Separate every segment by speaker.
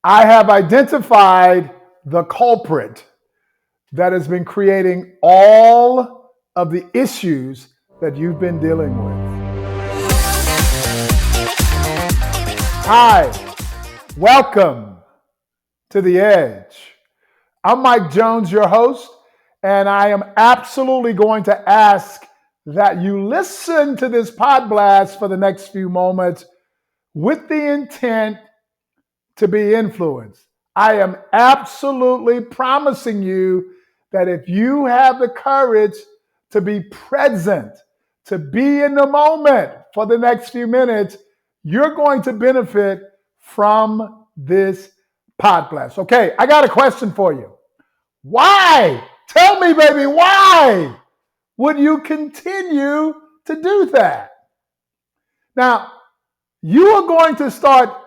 Speaker 1: I have identified the culprit that has been creating all of the issues that you've been dealing with. Hi, welcome to The Edge. I'm Mike Jones, your host, and I am absolutely going to ask that you listen to this PodBlast for the next few moments with the intent to be influenced. I am absolutely promising you that if you have the courage to be present, to be in the moment for the next few minutes, you're going to benefit from this PodBlast. Okay, I got a question for you. Why? Tell me, baby, why would you continue to do that? Now, you are going to start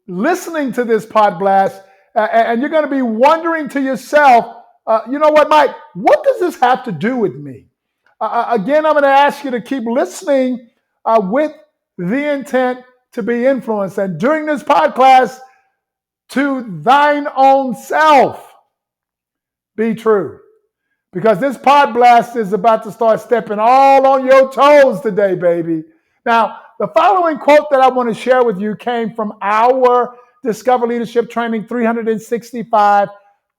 Speaker 1: listening to this PodBlast, and you're going to be wondering to yourself, you know what, Mike, what does this have to do with me? Again, I'm going to ask you to keep listening with the intent to be influenced. And during this podcast, to thine own self be true. Because this PodBlast is about to start stepping all on your toes today, baby. Now, the following quote that I want to share with you came from our Discover Leadership Training 365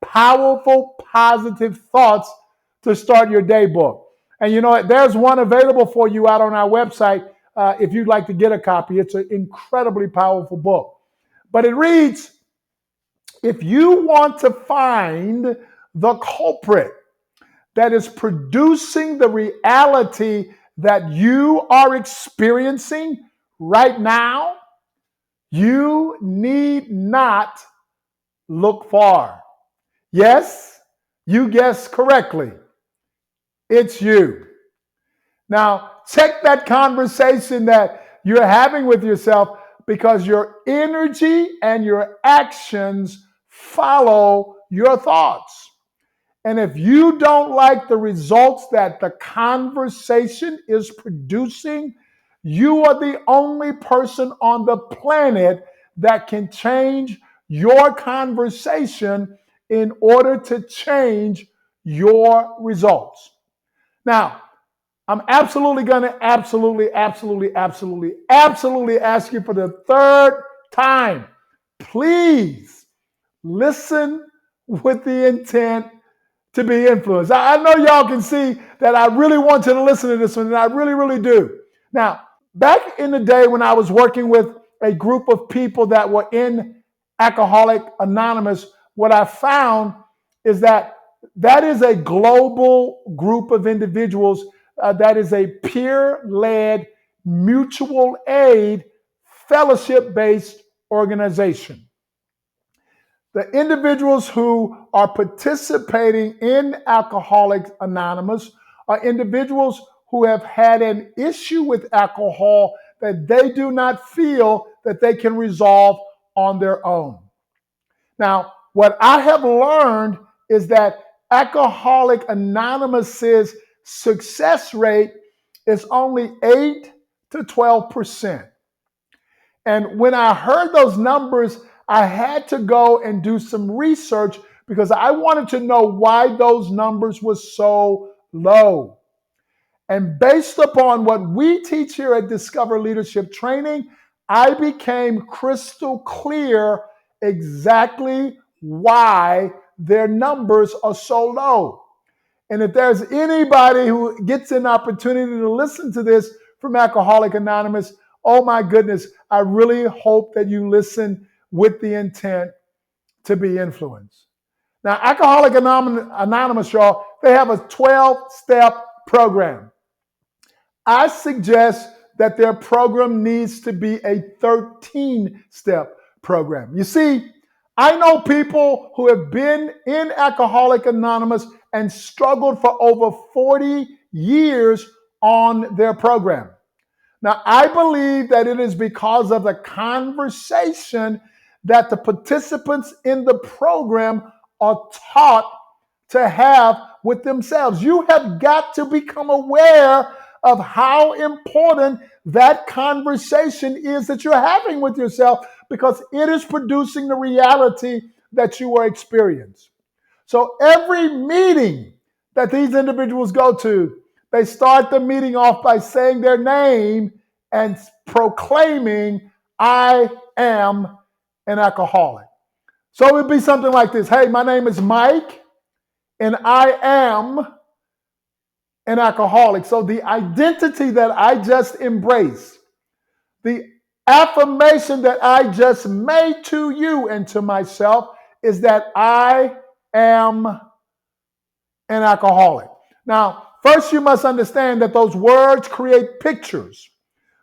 Speaker 1: Powerful Positive Thoughts to Start Your Day book. And you know what? There's one available for you out on our website if you'd like to get a copy. It's an incredibly powerful book. But it reads, if you want to find the culprit that is producing the reality that you are experiencing right now, you need not look far. Yes, you guessed correctly. It's you. Now, check that conversation that you're having with yourself, because your energy and your actions follow your thoughts. And if you don't like the results that the conversation is producing, you are the only person on the planet that can change your conversation in order to change your results. Now, I'm absolutely going to absolutely ask you for the third time, please listen with the intent to be influenced. I know y'all can see that I really want you to listen to this one, and I really do. Now, back in the day when I was working with a group of people that were in Alcoholics Anonymous, what I found is that is a global group of individuals that is a peer-led, mutual aid, fellowship-based organization. The individuals who are participating in Alcoholics Anonymous are individuals who have had an issue with alcohol that they do not feel that they can resolve on their own. Now, what I have learned is that Alcoholics Anonymous's success rate is only 8 to 12%. And when I heard those numbers, I had to go and do some research because I wanted to know why those numbers were so low. And based upon what we teach here at Discover Leadership Training, I became crystal clear exactly why their numbers are so low. And if there's anybody who gets an opportunity to listen to this from Alcoholics Anonymous, oh my goodness, I really hope that you listen with the intent to be influenced. Now, Alcoholics Anonymous, y'all, they have a 12-step program. I suggest that their program needs to be a 13-step program. You see, I know people who have been in Alcoholics Anonymous and struggled for over 40 years on their program. Now, I believe that it is because of the conversation that the participants in the program are taught to have with themselves. You have got to become aware of how important that conversation is that you're having with yourself, because it is producing the reality that you are experiencing. So every meeting that these individuals go to, they start the meeting off by saying their name and proclaiming, I am an alcoholic. So it would be something like this. Hey, my name is Mike, and I am an alcoholic. So the identity that I just embraced, the affirmation that I just made to you and to myself, is that I am an alcoholic. Now, first you must understand that those words create pictures.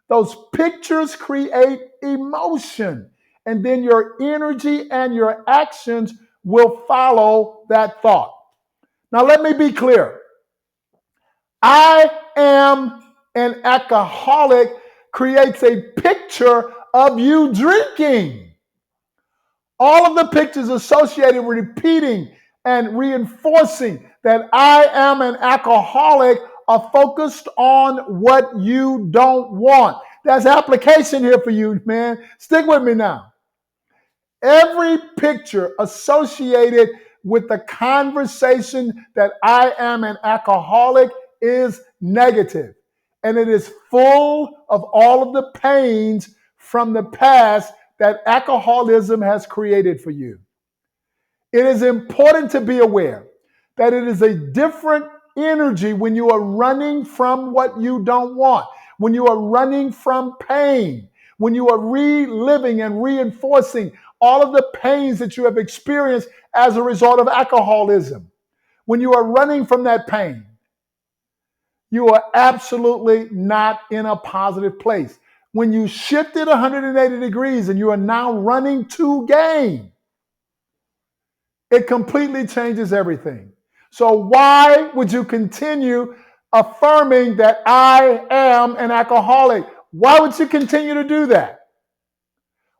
Speaker 1: Those pictures create emotion. And then your energy and your actions will follow that thought. Now, let me be clear. I am an alcoholic creates a picture of you drinking. All of the pictures associated with repeating and reinforcing that I am an alcoholic are focused on what you don't want. There's application here for you, man. Stick with me now. Every picture associated with the conversation that I am an alcoholic is negative, and it is full of all of the pains from the past that alcoholism has created for you. It is important to be aware that it is a different energy when you are running from what you don't want, when you are running from pain, when you are reliving and reinforcing all of the pains that you have experienced as a result of alcoholism. When you are running from that pain, you are absolutely not in a positive place. When you shifted 180 degrees and you are now running to gain, it completely changes everything. So why would you continue affirming that I am an alcoholic? Why would you continue to do that?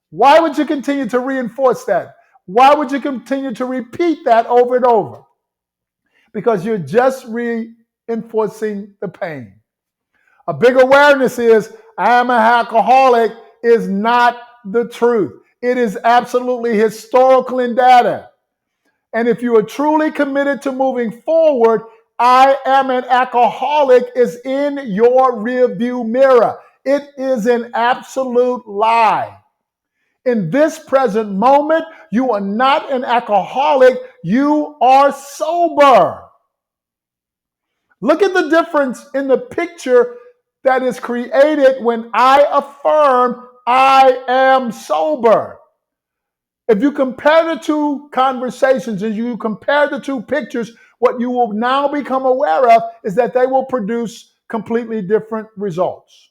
Speaker 1: Why would you continue to reinforce that? Why would you continue to repeat that over and over? Because you're just reinforcing the pain. A big awareness is I am an alcoholic is not the truth. It is absolutely historical in data. And if you are truly committed to moving forward, I am an alcoholic is in your rearview mirror. It is an absolute lie. In this present moment, you are not an alcoholic, you are sober. Look at the difference in the picture that is created when I affirm I am sober. If you compare the two conversations and you compare the two pictures, what you will now become aware of is that they will produce completely different results.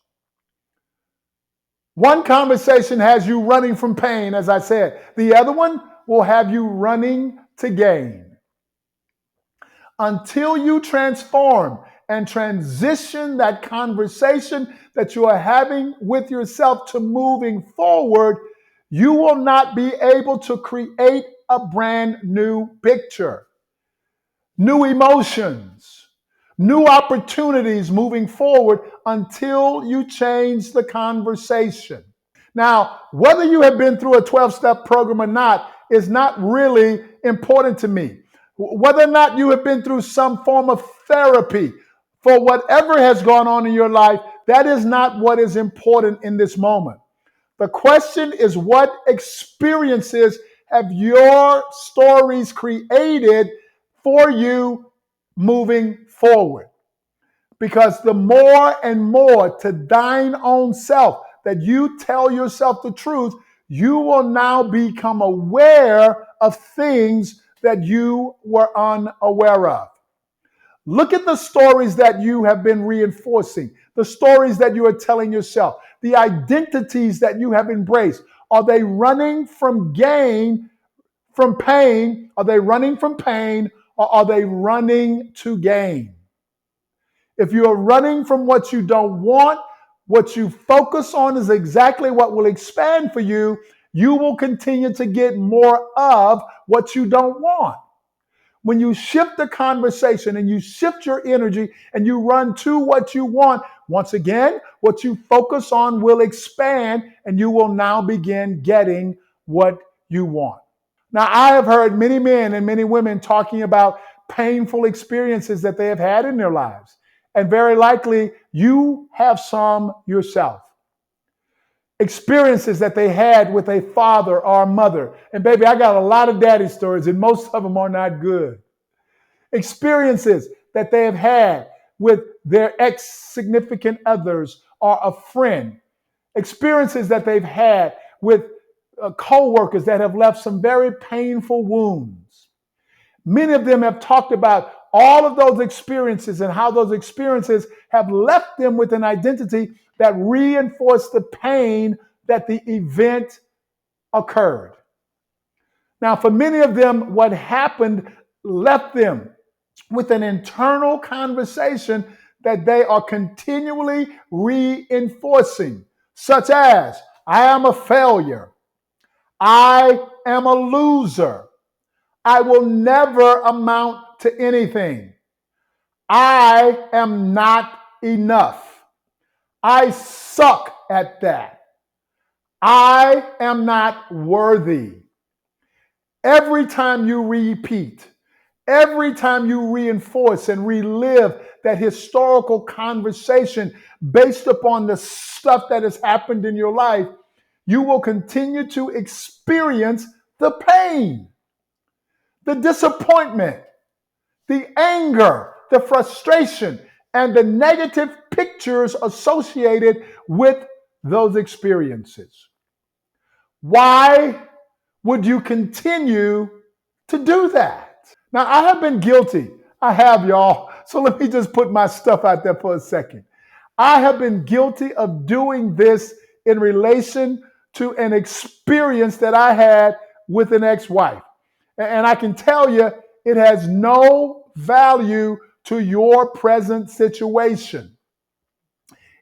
Speaker 1: One conversation has you running from pain, as I said. The other one will have you running to gain. Until you transform and transition that conversation that you are having with yourself to moving forward, you will not be able to create a brand new picture, new emotions, new opportunities moving forward until you change the conversation. Now, whether you have been through a 12-step program or not is not really important to me. Whether or not you have been through some form of therapy for whatever has gone on in your life, that is not what is important in this moment. The question is, what experiences have your stories created for you moving forward? Because the more and more to thine own self that you tell yourself the truth, you will now become aware of things that you were unaware of. Look at the stories that you have been reinforcing, the stories that you are telling yourself, the identities that you have embraced. Are they running from from pain? Are they running from pain, or are they running to gain? If you are running from what you don't want, what you focus on is exactly what will expand for you. You will continue to get more of what you don't want. When you shift the conversation and you shift your energy and you run to what you want, Once again, what you focus on will expand, and you will now begin getting what you want. Now, I have heard many men and many women talking about painful experiences that they have had in their lives. And very likely you have some yourself. Experiences that they had with a father or a mother. And baby, I got a lot of daddy stories, and most of them are not good. Experiences that they have had with their ex-significant others or a friend. Experiences that they've had with co-workers that have left some very painful wounds. Many of them have talked about all of those experiences and how those experiences have left them with an identity that reinforced the pain that the event occurred. Now, for many of them, what happened left them with an internal conversation that they are continually reinforcing, such as, I am a failure. I am a loser. I will never amount to anything. I am not enough. I suck at that. I am not worthy. Every time you repeat, every time you reinforce and relive that historical conversation based upon the stuff that has happened in your life, you will continue to experience the pain, the disappointment, the anger, the frustration, and the negative pictures associated with those experiences. Why would you continue to do that? Now, I have been guilty. I have, y'all. So let me just put my stuff out there for a second. I have been guilty of doing this in relation to an experience that I had with an ex-wife. And I can tell you, it has no value to your present situation.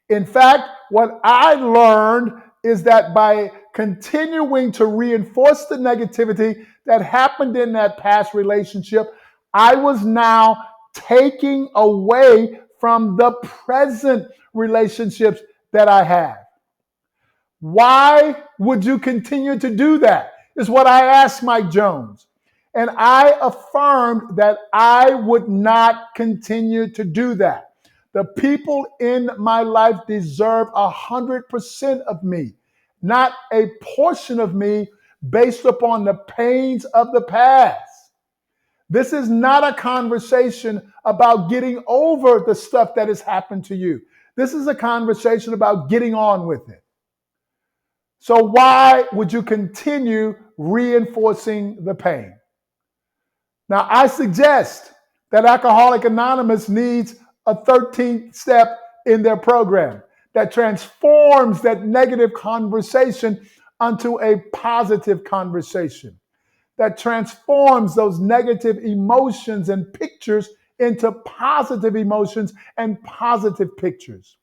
Speaker 1: In fact, what I learned is that by continuing to reinforce the negativity that happened in that past relationship, I was now taking away from the present relationships that I have. Why would you continue to do that? Is what I asked Mike Jones. And I affirmed that I would not continue to do that. The people in my life deserve 100% of me, not a portion of me based upon the pains of the past. This is not a conversation about getting over the stuff that has happened to you. This is a conversation about getting on with it. So why would you continue reinforcing the pain? Now, I suggest that Alcoholics Anonymous needs a 13th step in their program that transforms that negative conversation onto a positive conversation, that transforms those negative emotions and pictures into positive emotions and positive pictures.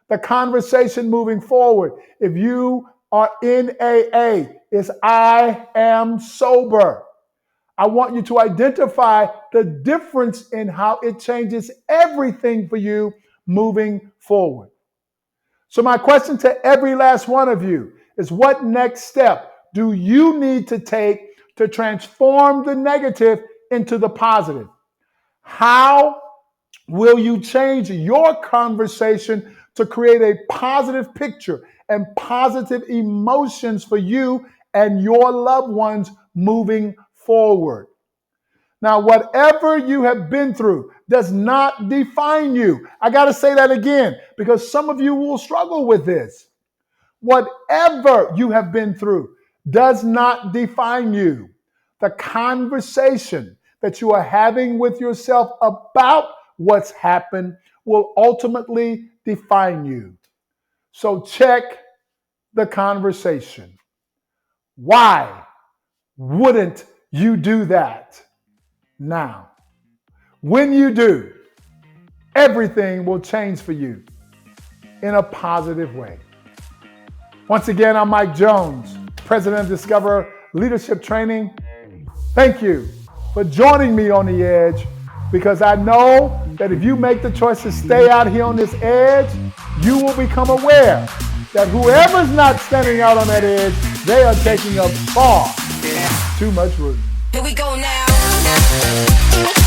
Speaker 1: The conversation moving forward, if you are in AA, is I am sober. I want you to identify the difference in how it changes everything for you moving forward. So my question to every last one of you is, what next step do you need to take to transform the negative into the positive? How will you change your conversation to create a positive picture and positive emotions for you and your loved ones moving forward? Now, whatever you have been through does not define you. I got to say that again because some of you will struggle with this. Whatever you have been through does not define you. The conversation that you are having with yourself about what's happened will ultimately define you. So check the conversation. Why wouldn't you do that now? When you do, everything will change for you in a positive way. Once again, I'm Mike Jones, President of Discover Leadership Training. Thank you for joining me on The Edge. because I know that if you make the choice to stay out here on this edge, you will become aware that whoever's not standing out on that edge, they are taking up far too much room.
Speaker 2: Here we go now.